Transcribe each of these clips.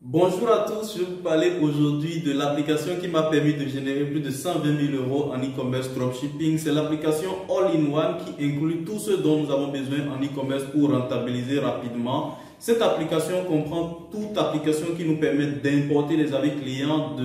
Bonjour à tous, je vais vous parler aujourd'hui de l'application qui m'a permis de générer plus de 120 000 euros en e-commerce dropshipping. C'est l'application All-in-One qui inclut tout ce dont nous avons besoin en e-commerce pour rentabiliser rapidement. Cette application comprend toute application qui nous permet d'importer les avis clients,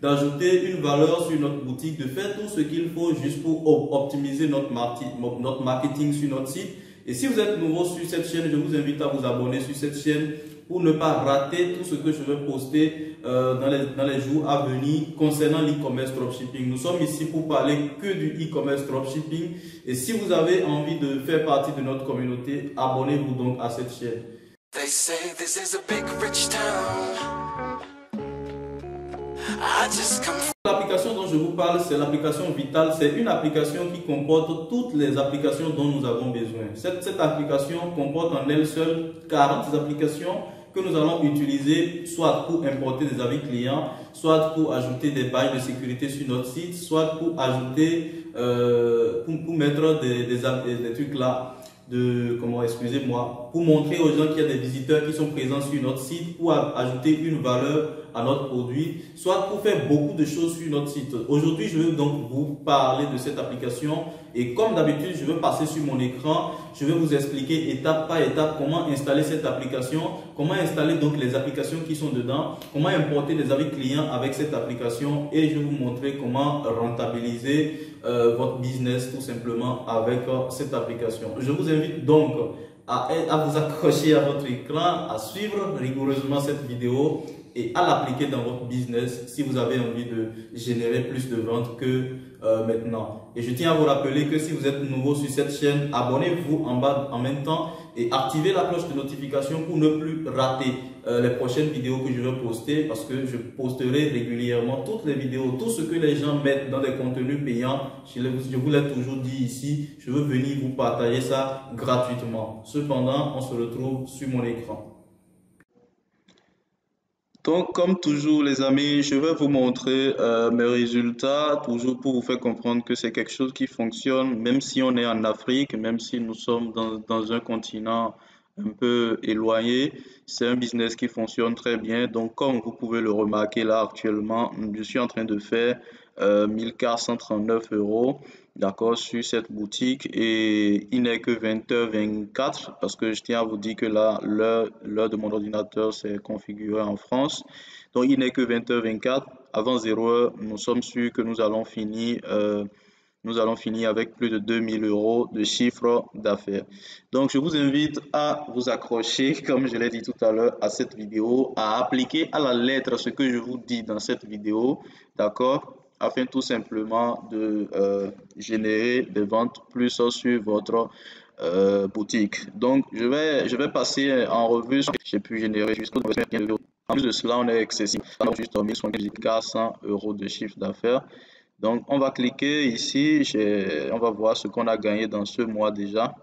d'ajouter une valeur sur notre boutique, de faire tout ce qu'il faut juste pour optimiser notre marketing sur notre site. Et si vous êtes nouveau sur cette chaîne, je vous invite à vous abonner sur cette chaîne pour ne pas rater tout ce que je vais poster dans les jours à venir concernant l'e-commerce dropshipping. Nous sommes ici pour parler que du e-commerce dropshipping. Et si vous avez envie de faire partie de notre communauté, abonnez-vous donc à cette chaîne. They say this is a big rich town. L'application dont je vous parle, c'est l'application Vital. C'est une application qui comporte toutes les applications dont nous avons besoin. Cette application comporte en elle seule 40 applications que nous allons utiliser soit pour importer des avis clients, soit pour ajouter des badges de sécurité sur notre site, soit pour ajouter, pour mettre des trucs là. Pour montrer aux gens qu'il y a des visiteurs qui sont présents sur notre site, pour ajouter une valeur à notre produit, soit pour faire beaucoup de choses sur notre site. Aujourd'hui, je vais donc vous parler de cette application et comme d'habitude, je vais passer sur mon écran. Je vais vous expliquer étape par étape comment installer cette application, comment installer donc les applications qui sont dedans, comment importer les avis clients avec cette application et je vais vous montrer comment rentabiliser votre business tout simplement avec cette application. Je vous invite donc à vous accrocher à votre écran, à suivre rigoureusement cette vidéo et à l'appliquer dans votre business si vous avez envie de générer plus de ventes que maintenant. Et je tiens à vous rappeler que si vous êtes nouveau sur cette chaîne, abonnez-vous en bas en même temps et activez la cloche de notification pour ne plus rater les prochaines vidéos que je vais poster parce que je posterai régulièrement toutes les vidéos, tout ce que les gens mettent dans des contenus payants. Je vous l'ai toujours dit ici, je veux venir vous partager ça gratuitement. Cependant, on se retrouve sur mon écran. Donc, comme toujours, les amis, je vais vous montrer mes résultats, toujours pour vous faire comprendre que c'est quelque chose qui fonctionne, même si on est en Afrique, même si nous sommes dans un continent un peu éloigné, c'est un business qui fonctionne très bien. Donc, comme vous pouvez le remarquer là actuellement, je suis en train de faire 1439 euros. D'accord, sur cette boutique et il n'est que 20h24 parce que je tiens à vous dire que là, l'heure de mon ordinateur s'est configurée en France. Donc, il n'est que 20h24. Avant 0h, nous sommes sûrs que nous allons finir avec plus de 2000 euros de chiffre d'affaires. Donc, je vous invite à vous accrocher, comme je l'ai dit tout à l'heure, à cette vidéo, à appliquer à la lettre ce que je vous dis dans cette vidéo. D'accord? Afin tout simplement de générer des ventes plus sur votre boutique. Donc, je vais passer en revue ce que j'ai pu générer jusqu'au 15 euros. En plus de cela, on est excessif. On a juste 1400 euros de chiffre d'affaires. Donc, on va cliquer ici. On va voir ce qu'on a gagné dans ce mois déjà,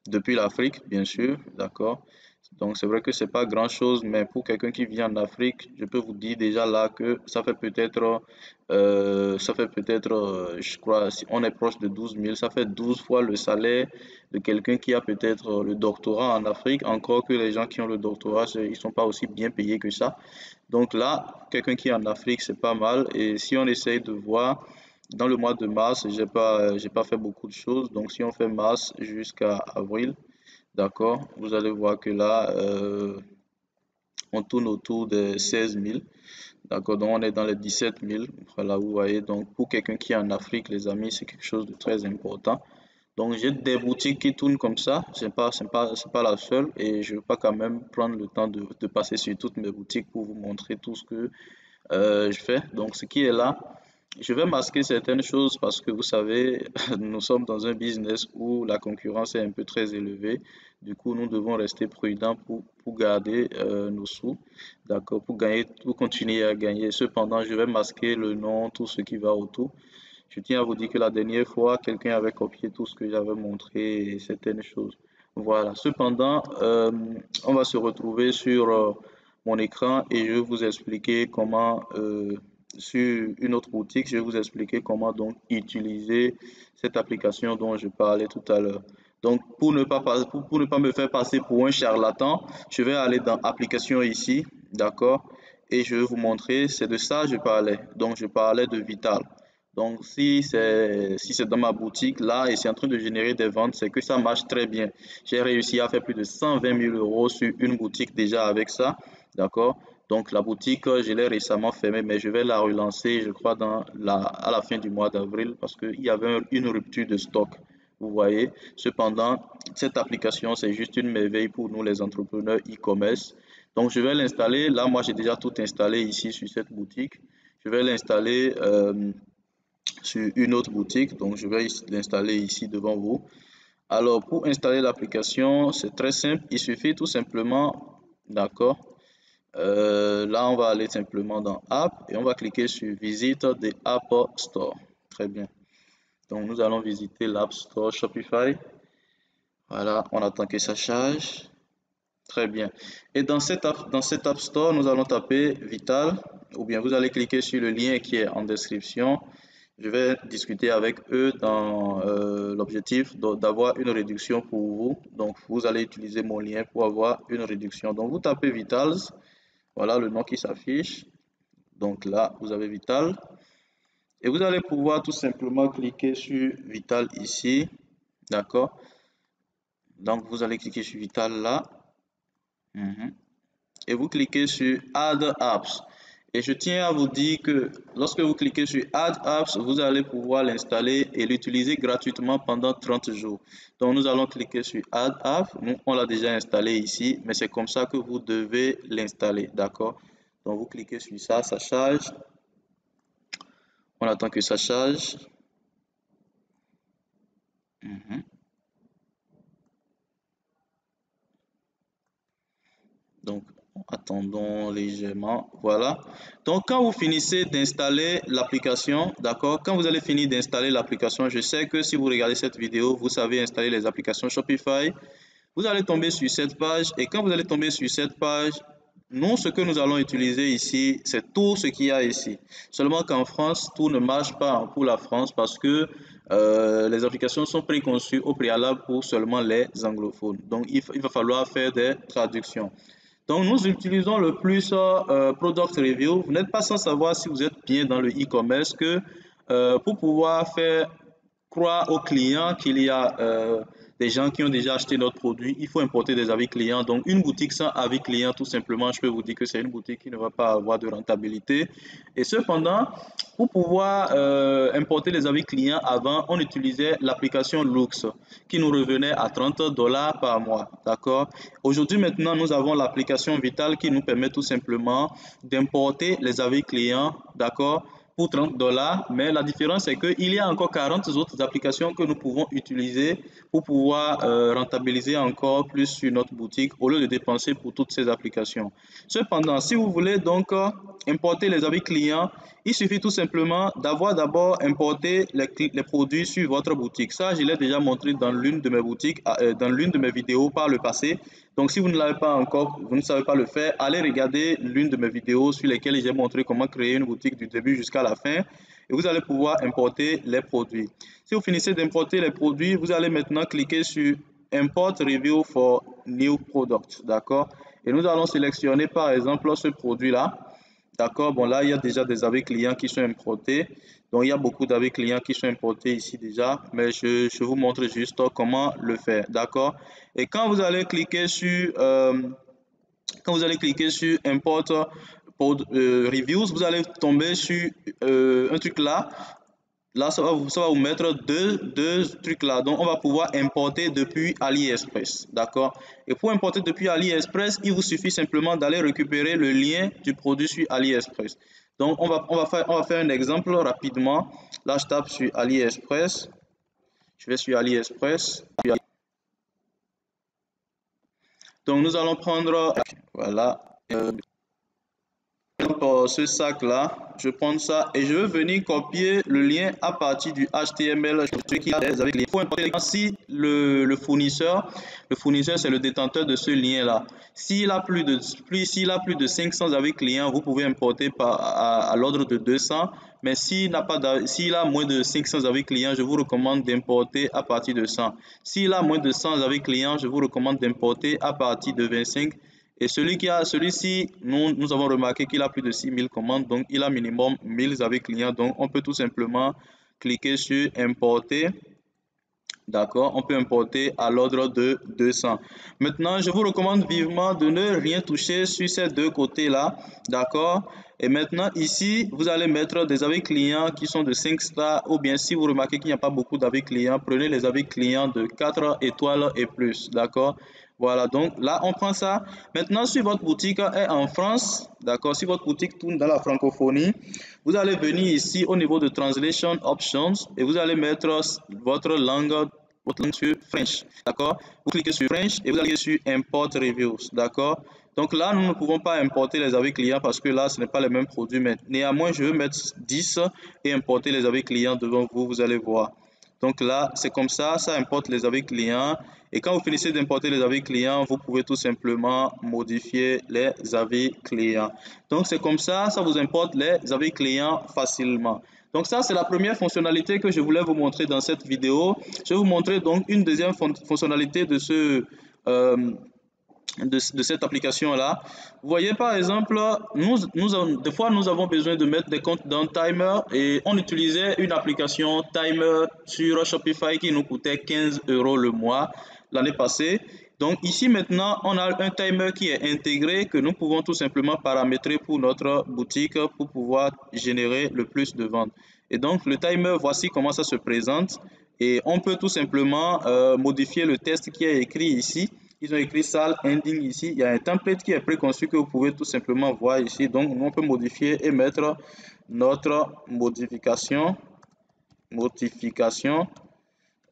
depuis l'Afrique, bien sûr. D'accord? Donc, c'est vrai que c'est pas grand-chose, mais pour quelqu'un qui vit en Afrique, je peux vous dire déjà là que je crois, si on est proche de 12 000, ça fait 12 fois le salaire de quelqu'un qui a peut-être le doctorat en Afrique. Encore que les gens qui ont le doctorat, ils sont pas aussi bien payés que ça. Donc là, quelqu'un qui est en Afrique, c'est pas mal. Et si on essaye de voir, dans le mois de mars, j'ai pas fait beaucoup de choses. Donc, si on fait mars jusqu'à avril, d'accord, vous allez voir que là, on tourne autour des 16 000. D'accord, donc on est dans les 17 000. Voilà, vous voyez. Donc, pour quelqu'un qui est en Afrique, les amis, c'est quelque chose de très important. Donc, j'ai des boutiques qui tournent comme ça. C'est pas la seule. Et je ne veux pas quand même prendre le temps de passer sur toutes mes boutiques pour vous montrer tout ce que je fais. Donc, ce qui est là, je vais masquer certaines choses parce que vous savez, nous sommes dans un business où la concurrence est un peu très élevée. Du coup, nous devons rester prudents pour garder nos sous, d'accord, pour gagner, pour continuer à gagner. Cependant, je vais masquer le nom, tout ce qui va autour. Je tiens à vous dire que la dernière fois, quelqu'un avait copié tout ce que j'avais montré et certaines choses. Voilà. Cependant, on va se retrouver sur mon écran et je vais vous expliquer comment sur une autre boutique, je vais vous expliquer comment donc utiliser cette application dont je parlais tout à l'heure. Donc, pour ne pas me faire passer pour un charlatan, je vais aller dans application ici, d'accord? et je vais vous montrer, c'est de ça que je parlais. Donc, je parlais de Vital. Donc, si c'est dans ma boutique là et c'est en train de générer des ventes, c'est que ça marche très bien. J'ai réussi à faire plus de 120 000 euros sur une boutique déjà avec ça. D'accord? Donc, la boutique, je l'ai récemment fermée, mais je vais la relancer, je crois, à la fin du mois d'avril parce qu'il y avait une rupture de stock. Vous voyez? Cependant, cette application, c'est juste une merveille pour nous, les entrepreneurs e-commerce. Donc, je vais l'installer. Là, moi, j'ai déjà tout installé ici sur cette boutique. Je vais l'installer sur une autre boutique. Donc, je vais l'installer ici devant vous. Alors, pour installer l'application, c'est très simple. Il suffit tout simplement, d'accord. Là, on va aller simplement dans App et on va cliquer sur Visite des App Store. Très bien. Donc, nous allons visiter l'App Store Shopify. Voilà, on attend que ça charge. Très bien. Et dans cette App Store, nous allons taper Vital ou bien vous allez cliquer sur le lien qui est en description. Je vais discuter avec eux dans l'objectif d'avoir une réduction pour vous. Donc, vous allez utiliser mon lien pour avoir une réduction. Donc, vous tapez Vitals. Voilà le nom qui s'affiche. Donc là, vous avez Vital. Et vous allez pouvoir tout simplement cliquer sur Vital ici. D'accord? Donc, vous allez cliquer sur Vital là. Et vous cliquez sur Add Apps. Et je tiens à vous dire que lorsque vous cliquez sur Add Apps, vous allez pouvoir l'installer et l'utiliser gratuitement pendant 30 jours. Donc, nous allons cliquer sur Add Apps. Nous, on l'a déjà installé ici, mais c'est comme ça que vous devez l'installer. D'accord? Donc, vous cliquez sur ça, ça charge. On attend que ça charge. Donc, attendons légèrement. Voilà. Donc, quand vous finissez d'installer l'application, d'accord, quand vous allez finir d'installer l'application, je sais que si vous regardez cette vidéo, vous savez installer les applications Shopify. Vous allez tomber sur cette page et quand vous allez tomber sur cette page, nous, ce que nous allons utiliser ici, c'est tout ce qu'il y a ici. Seulement qu'en France, tout ne marche pas pour la France parce que les applications sont préconçues au préalable pour seulement les anglophones. Donc, il va falloir faire des traductions. Donc, nous utilisons le plus Product Review. Vous n'êtes pas sans savoir si vous êtes bien dans le e-commerce que pour pouvoir faire croire aux clients qu'il y a des gens qui ont déjà acheté notre produit, il faut importer des avis clients. Donc, une boutique sans avis client, tout simplement, je peux vous dire que c'est une boutique qui ne va pas avoir de rentabilité. Et cependant, pour pouvoir importer les avis clients, avant, on utilisait l'application Lux qui nous revenait à 30 dollars par mois. D'accord? Aujourd'hui, maintenant, nous avons l'application Vital qui nous permet tout simplement d'importer les avis clients. D'accord? Pour 30 dollars, mais la différence c'est qu'il y a encore 40 autres applications que nous pouvons utiliser pour pouvoir rentabiliser encore plus sur notre boutique au lieu de dépenser pour toutes ces applications. Cependant, si vous voulez donc importer les avis clients, il suffit tout simplement d'avoir d'abord importé les produits sur votre boutique. Ça, je l'ai déjà montré dans l'une de mes boutiques, dans l'une de mes vidéos par le passé. Donc, si vous ne l'avez pas encore, vous ne savez pas le faire, allez regarder l'une de mes vidéos sur lesquelles j'ai montré comment créer une boutique du début jusqu'à la fin et vous allez pouvoir importer les produits. Si vous finissez d'importer les produits, vous allez maintenant cliquer sur Import Review for New Product. D'accord? Et nous allons sélectionner par exemple ce produit-là. D'accord, bon là il y a déjà des avis clients qui sont importés. Donc il y a beaucoup d'avis clients qui sont importés ici déjà, mais je vous montre juste comment le faire. D'accord. Et quand vous allez cliquer sur Import Reviews, vous allez tomber sur un truc là. Là, ça va vous mettre deux trucs là. Donc, on va pouvoir importer depuis AliExpress. D'accord? Et pour importer depuis AliExpress, il vous suffit simplement d'aller récupérer le lien du produit sur AliExpress. Donc, on va faire un exemple rapidement. Là, je tape sur AliExpress. Je vais sur AliExpress. Donc, nous allons prendre, voilà, ce sac là, je prends ça et je veux venir copier le lien à partir du HTML qui a avec les points. Si le fournisseur c'est le détenteur de ce lien là. S'il a plus de 500 avis clients, vous pouvez importer à l'ordre de 200. Mais s'il a moins de 500 avis clients, je vous recommande d'importer à partir de 100. S'il a moins de 100 avis clients, je vous recommande d'importer à partir de 25. Et celui-ci, nous avons remarqué qu'il a plus de 6000 commandes, donc il a minimum 1000 avis clients. Donc, on peut tout simplement cliquer sur importer. D'accord, on peut importer à l'ordre de 200. Maintenant, je vous recommande vivement de ne rien toucher sur ces deux côtés-là. D'accord. Et maintenant, ici, vous allez mettre des avis clients qui sont de 5 stars ou bien si vous remarquez qu'il n'y a pas beaucoup d'avis clients, prenez les avis clients de 4 étoiles et plus. D'accord. Voilà, donc là, on prend ça. Maintenant, si votre boutique est en France, d'accord, si votre boutique tourne dans la francophonie, vous allez venir ici au niveau de Translation Options et vous allez mettre votre langue sur French, d'accord? Vous cliquez sur French et vous allez sur Import Reviews, d'accord? Donc là, nous ne pouvons pas importer les avis clients parce que là, ce n'est pas les mêmes produits, mais néanmoins, je vais mettre 10 et importer les avis clients devant vous, vous allez voir. Donc là, c'est comme ça importe les avis clients. Et quand vous finissez d'importer les avis clients, vous pouvez tout simplement modifier les avis clients. Donc c'est comme ça vous importe les avis clients facilement. Donc ça, c'est la première fonctionnalité que je voulais vous montrer dans cette vidéo. Je vais vous montrer donc une deuxième fonctionnalité de cette application-là. Vous voyez par exemple, des fois nous avons besoin de mettre des comptes dans Timer et on utilisait une application Timer sur Shopify qui nous coûtait 15 € le mois l'année passée. Donc ici maintenant, on a un timer qui est intégré que nous pouvons tout simplement paramétrer pour notre boutique pour pouvoir générer le plus de ventes. Et donc le timer, voici comment ça se présente. Et on peut tout simplement modifier le texte qui est écrit ici. Ils ont écrit salle ending ici. Il y a un template qui est préconçu que vous pouvez tout simplement voir ici. Donc, on peut modifier et mettre notre modification.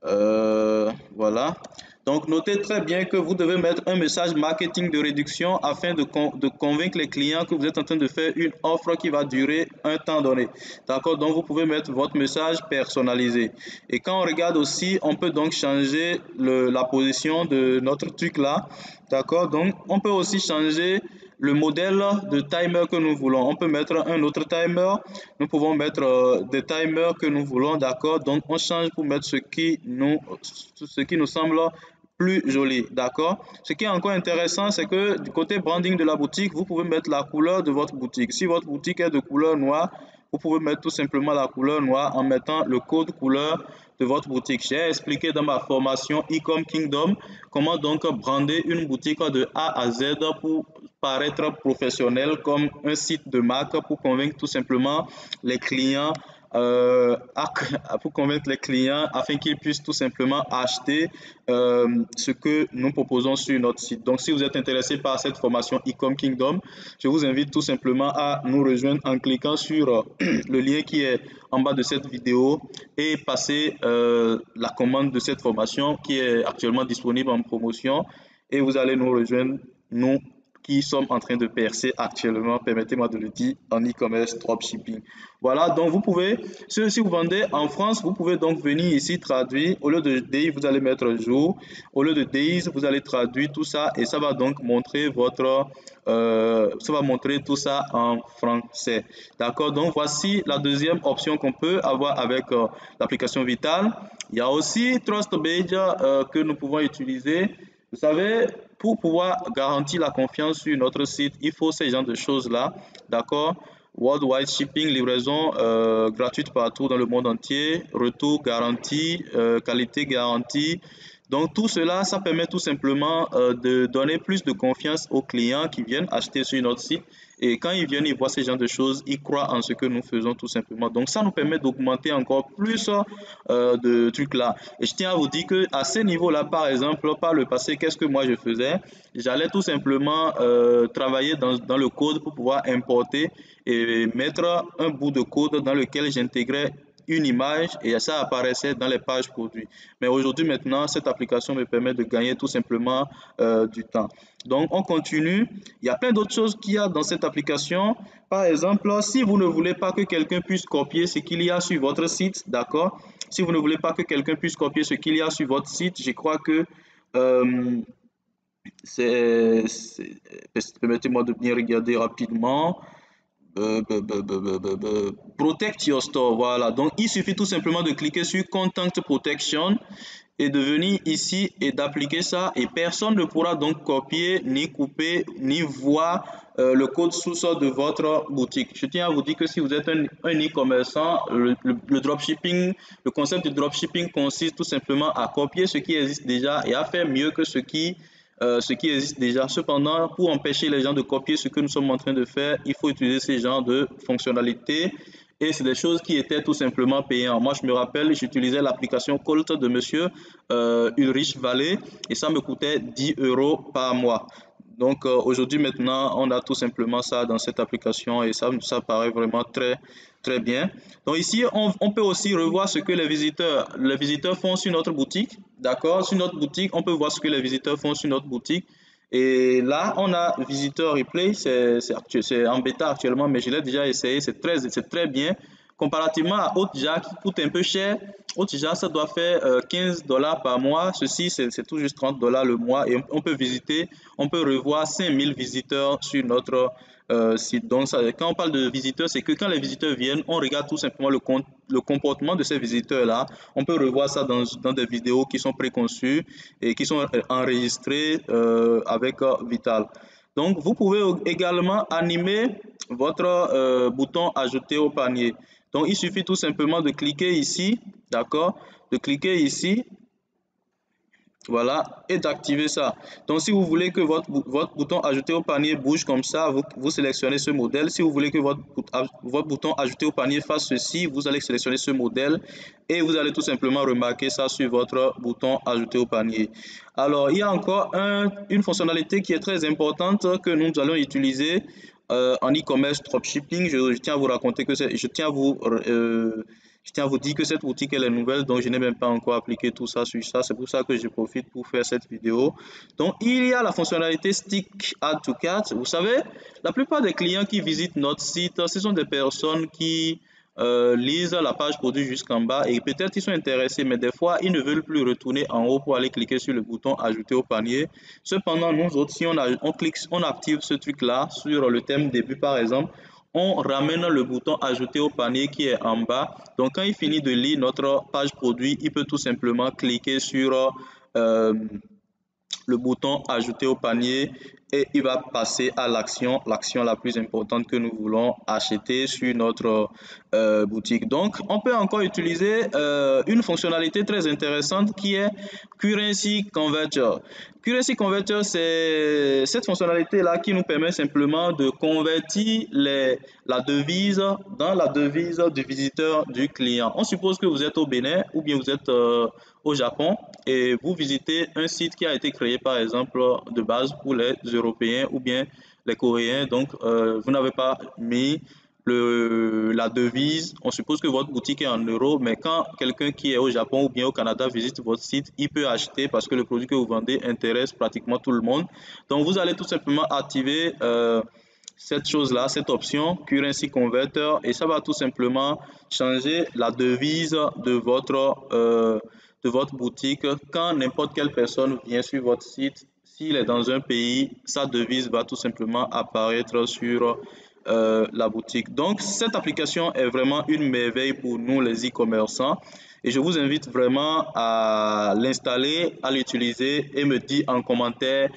Voilà. Donc, notez très bien que vous devez mettre un message marketing de réduction afin de convaincre les clients que vous êtes en train de faire une offre qui va durer un temps donné. D'accord? Donc, vous pouvez mettre votre message personnalisé. Et quand on regarde aussi, on peut donc changer la position de notre truc là. D'accord? Donc, on peut aussi changer le modèle de timer que nous voulons. On peut mettre un autre timer. Nous pouvons mettre des timers que nous voulons, d'accord? Donc, on change pour mettre ce qui nous semble plus joli, d'accord? Ce qui est encore intéressant, c'est que du côté branding de la boutique, vous pouvez mettre la couleur de votre boutique. Si votre boutique est de couleur noire, vous pouvez mettre tout simplement la couleur noire en mettant le code couleur de votre boutique. J'ai expliqué dans ma formation Ecom Kingdom comment donc brander une boutique de A à Z pour paraître professionnel comme un site de marque pour convaincre tout simplement les clients pour convaincre les clients afin qu'ils puissent tout simplement acheter ce que nous proposons sur notre site. Donc, si vous êtes intéressé par cette formation Ecom Kingdom, je vous invite tout simplement à nous rejoindre en cliquant sur le lien qui est en bas de cette vidéo et passer la commande de cette formation qui est actuellement disponible en promotion et vous allez nous rejoindre, nous qui sommes en train de percer actuellement, permettez-moi de le dire, en e-commerce dropshipping. Voilà, donc vous pouvez, si vous vendez en France, vous pouvez donc venir ici traduire, au lieu de days, vous allez mettre jour, au lieu de days, vous allez traduire tout ça et ça va donc montrer ça va montrer tout ça en français. D'accord, donc voici la deuxième option qu'on peut avoir avec l'application Vital. Il y a aussi TrustBase que nous pouvons utiliser. Vous savez, pour pouvoir garantir la confiance sur notre site, il faut ces genres de choses-là, d'accord? Worldwide shipping, livraison gratuite partout dans le monde entier, retour garanti, qualité garantie. Donc tout cela, ça permet tout simplement de donner plus de confiance aux clients qui viennent acheter sur notre site. Et quand ils viennent, ils voient ces genres de choses, ils croient en ce que nous faisons tout simplement. Donc ça nous permet d'augmenter encore plus de trucs là. Et je tiens à vous dire que à ce niveau-là, par exemple, par le passé, qu'est-ce que moi je faisais? J'allais tout simplement travailler dans le code pour pouvoir importer et mettre un bout de code dans lequel j'intégrais une image et ça apparaissait dans les pages produits. Mais aujourd'hui, maintenant, cette application me permet de gagner tout simplement du temps. Donc, on continue. Il y a plein d'autres choses qu'il y a dans cette application. Par exemple, si vous ne voulez pas que quelqu'un puisse copier ce qu'il y a sur votre site, d'accord? Si vous ne voulez pas que quelqu'un puisse copier ce qu'il y a sur votre site, je crois que euh, permettez-moi de bien regarder rapidement. Protect your store, voilà. Donc, il suffit tout simplement de cliquer sur Content Protection et de venir ici et d'appliquer ça et personne ne pourra donc copier, ni couper, ni voir le code source de votre boutique. Je tiens à vous dire que si vous êtes un e-commerçant, le dropshipping, le concept du dropshipping consiste tout simplement à copier ce qui existe déjà et à faire mieux que ce qui existe déjà. Cependant, pour empêcher les gens de copier ce que nous sommes en train de faire, il faut utiliser ces genres de fonctionnalités et c'est des choses qui étaient tout simplement payantes. Moi, je me rappelle, j'utilisais l'application Colt de monsieur Ulrich Vallée et ça me coûtait 10 € par mois. Donc aujourd'hui, maintenant, on a tout simplement ça dans cette application et ça paraît vraiment très bien. Donc ici, on peut aussi revoir ce que les visiteurs font sur notre boutique. D'accord? Sur notre boutique, on peut voir ce que les visiteurs font sur notre boutique. Et là, on a Visitor Replay, c'est en bêta actuellement, mais je l'ai déjà essayé, c'est très bien. Comparativement à Hotjar qui coûte un peu cher, Hotjar ça doit faire 15 $ par mois. Ceci, c'est tout juste 30 $ le mois et on peut visiter, on peut revoir 5000 visiteurs sur notre site. Donc, ça, quand on parle de visiteurs, c'est que quand les visiteurs viennent, on regarde tout simplement le comportement de ces visiteurs-là. On peut revoir ça dans des vidéos qui sont préconçues et qui sont enregistrées avec Vital. Donc, vous pouvez également animer votre bouton ajouter au panier. Donc, il suffit tout simplement de cliquer ici, d'accord? De cliquer ici, voilà, et d'activer ça. Donc, si vous voulez que votre bouton ajouter au panier bouge comme ça, vous sélectionnez ce modèle. Si vous voulez que votre bouton ajouter au panier fasse ceci, vous allez sélectionner ce modèle et vous allez tout simplement remarquer ça sur votre bouton ajouter au panier. Alors, il y a encore une fonctionnalité qui est très importante que nous allons utiliser en e-commerce dropshipping. Je tiens à vous raconter que je tiens à vous dire que cette boutique elle est nouvelle, donc je n'ai même pas encore appliqué tout ça sur ça. C'est pour ça que je profite pour faire cette vidéo. Donc il y a la fonctionnalité Stick Add to Cart. Vous savez, la plupart des clients qui visitent notre site, ce sont des personnes qui lisent la page produit jusqu'en bas et peut-être ils sont intéressés, mais des fois ils ne veulent plus retourner en haut pour aller cliquer sur le bouton ajouter au panier. Cependant, nous autres, si on active ce truc là sur le thème début par exemple, on ramène le bouton ajouter au panier qui est en bas. Donc quand il finit de lire notre page produit, il peut tout simplement cliquer sur le bouton ajouter au panier et il va passer à l'action la plus importante que nous voulons acheter sur notre boutique. Donc on peut encore utiliser une fonctionnalité très intéressante qui est Currency Converter. Currency Converter, c'est cette fonctionnalité là qui nous permet simplement de convertir la devise dans la devise du visiteur du client. On suppose que vous êtes au Bénin ou bien vous êtes au Japon et vous visitez un site qui a été créé par exemple de base pour les Européens ou bien les Coréens. Donc vous n'avez pas mis la devise. On suppose que votre boutique est en euros, mais quand quelqu'un qui est au Japon ou bien au Canada visite votre site, il peut acheter parce que le produit que vous vendez intéresse pratiquement tout le monde. Donc vous allez tout simplement activer cette chose-là, cette option Currency Converter et ça va tout simplement changer la devise de votre boutique. Quand n'importe quelle personne vient sur votre site, s'il est dans un pays, sa devise va tout simplement apparaître sur la boutique. Donc, cette application est vraiment une merveille pour nous les e-commerçants et je vous invite vraiment à l'installer, à l'utiliser et me dire en commentaire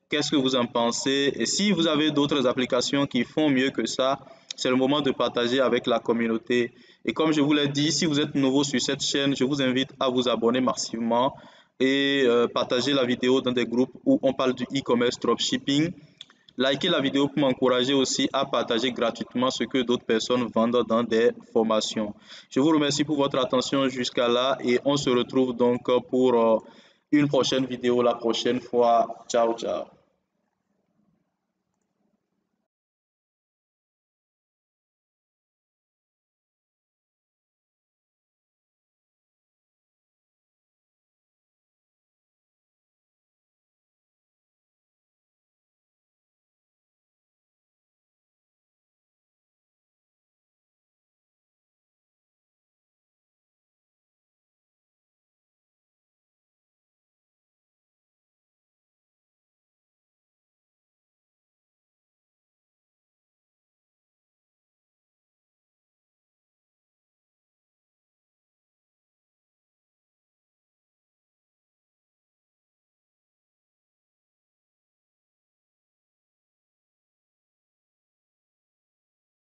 qu'est-ce que vous en pensez. Et si vous avez d'autres applications qui font mieux que ça, c'est le moment de partager avec la communauté. Et comme je vous l'ai dit, si vous êtes nouveau sur cette chaîne, je vous invite à vous abonner massivement et partager la vidéo dans des groupes où on parle du e-commerce dropshipping. Likez la vidéo pour m'encourager aussi à partager gratuitement ce que d'autres personnes vendent dans des formations. Je vous remercie pour votre attention jusqu'à là et on se retrouve donc pour une prochaine vidéo la prochaine fois. Ciao, ciao.